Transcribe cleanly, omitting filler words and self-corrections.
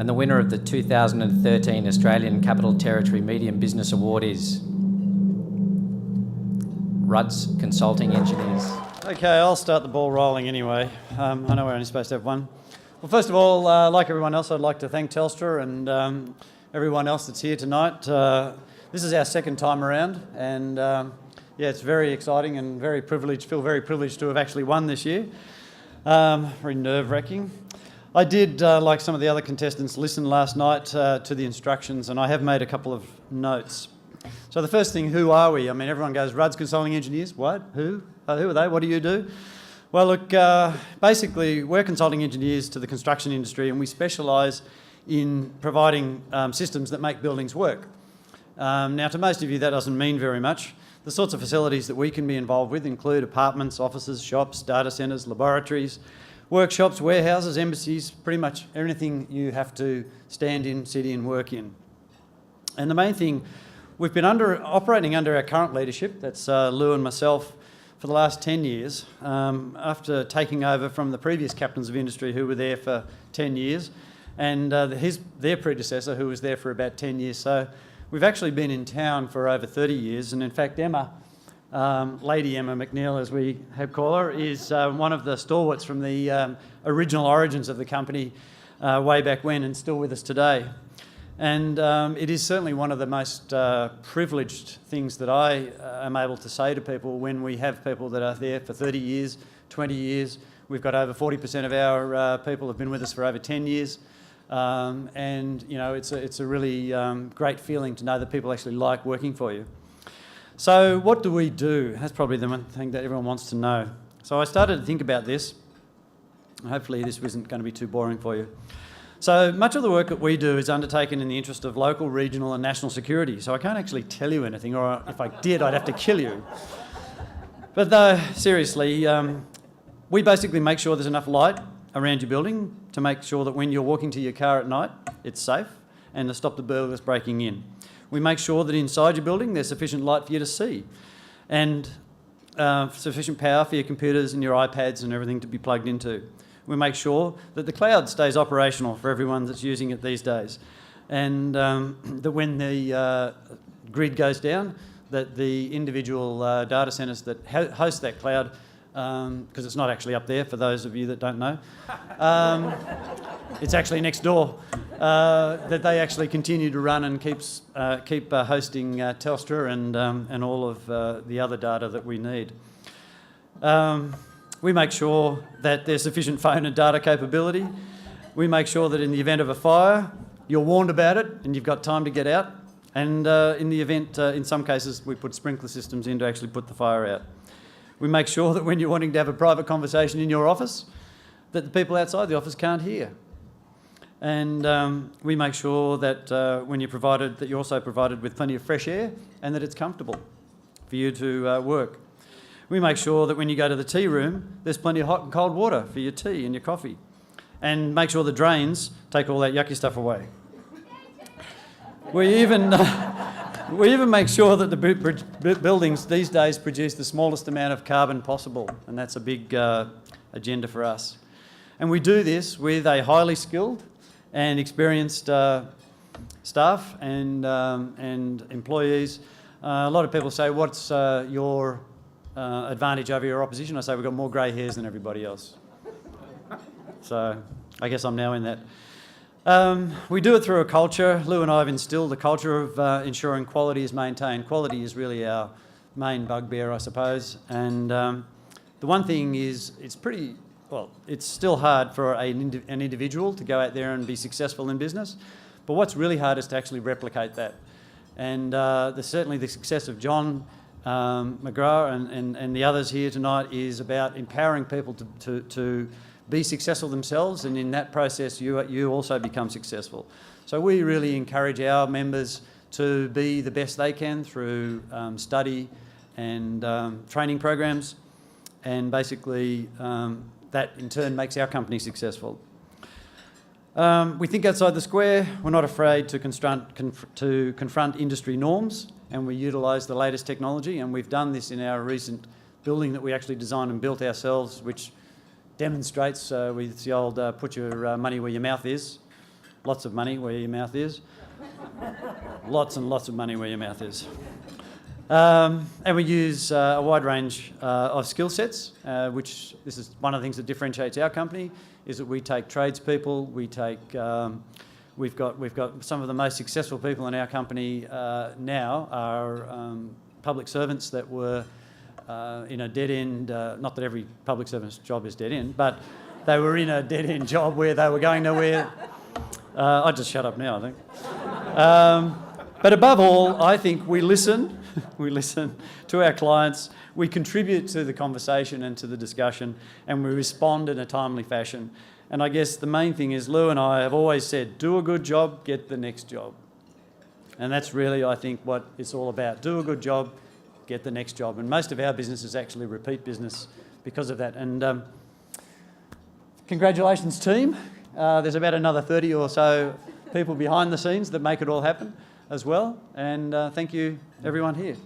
And the winner of the 2013 Australian Capital Territory Medium Business Award is Rudds Consulting Engineers. Okay, I'll start the ball rolling anyway. I know we're only supposed to have one. Well, first of all, like everyone else, I'd like to thank Telstra and everyone else that's here tonight. This is our second time around, and yeah, it's very exciting and very privileged. Feel very privileged to have actually won this year. Very nerve-wracking. I did, like some of the other contestants, listen last night to the instructions, and I have made a couple of notes. So the first thing, who are we? I mean, everyone goes, Rudds Consulting Engineers, what? Who? Who are they? What do you do? Well, look, basically, we're consulting engineers to the construction industry, and we specialise in providing systems that make buildings work. Now, to most of you, that doesn't mean very much. The sorts of facilities that we can be involved with include apartments, offices, shops, data centres, laboratories, workshops, warehouses, embassies, pretty much everything you have to stand in, sit in, work in. And the main thing, we've been operating under our current leadership, that's Lou and myself, for the last 10 years, after taking over from the previous captains of industry who were there for 10 years, and their predecessor who was there for about 10 years. So we've actually been in town for over 30 years, and in fact Emma, Lady Emma McNeil as we have call her, is one of the stalwarts from the original origins of the company way back when, and still with us today. And it is certainly one of the most privileged things that I am able to say to people when we have people that are there for 30 years, 20 years. We've got over 40% of our people have been with us for over 10 years. And, you know, it's a really great feeling to know that people actually like working for you. So what do we do? That's probably the one thing that everyone wants to know. So I started to think about this. Hopefully this isn't going to be too boring for you. So much of the work that we do is undertaken in the interest of local, regional and national security. So I can't actually tell you anything, or if I did, I'd have to kill you. But though, seriously, we basically make sure there's enough light around your building to make sure that when you're walking to your car at night, it's safe, and to stop the burglars breaking in. We make sure that inside your building there's sufficient light for you to see, and sufficient power for your computers and your iPads and everything to be plugged into. We make sure that the cloud stays operational for everyone that's using it these days, and that when the grid goes down, that the individual data centres that host that cloud, because it's not actually up there for those of you that don't know, it's actually next door, that they actually continue to run and keep hosting Telstra and all of the other data that we need. We make sure that there's sufficient phone and data capability. We make sure that in the event of a fire, you're warned about it and you've got time to get out. And in the event, in some cases, we put sprinkler systems in to actually put the fire out. We make sure that when you're wanting to have a private conversation in your office, that the people outside the office can't hear. And we make sure that when you're provided, that you're also provided with plenty of fresh air and that it's comfortable for you to work. We make sure that when you go to the tea room, there's plenty of hot and cold water for your tea and your coffee. And make sure the drains take all that yucky stuff away. We even make sure that the buildings these days produce the smallest amount of carbon possible, and that's a big agenda for us. And we do this with a highly skilled and experienced staff and employees. A lot of people say, what's your advantage over your opposition? I say we've got more grey hairs than everybody else. So I guess I'm now in that. We do it through a culture. Lou and I have instilled a culture of ensuring quality is maintained. Quality is really our main bugbear, I suppose. And the one thing is, it's still hard for an individual to go out there and be successful in business. But what's really hard is to actually replicate that. And certainly the success of John McGrath and the others here tonight is about empowering people to be successful themselves, and in that process you also become successful. So we really encourage our members to be the best they can through study and training programs, and basically that in turn makes our company successful. We think outside the square. We're not afraid to confront industry norms, and we utilise the latest technology, and we've done this in our recent building that we actually designed and built ourselves, which demonstrates with the old put your money where your mouth is. lots of money where your mouth is. Lots and lots of money where your mouth is. And we use a wide range of skill sets, which this is one of the things that differentiates our company, is that we take tradespeople, we've got some of the most successful people in our company now are public servants that were in a dead-end, not that every public servant's job is dead-end, but they were in a dead-end job where they were going nowhere. I'll just shut up now, I think. But above all, I think we listen. We listen to our clients, we contribute to the conversation and to the discussion, and we respond in a timely fashion. And I guess the main thing is Lou and I have always said, do a good job, get the next job. And that's really, I think, what it's all about. Do a good job, get the next job. And most of our business is actually repeat business because of that. And congratulations, team. There's about another 30 or so people behind the scenes that make it all happen as well. And thank you, everyone here.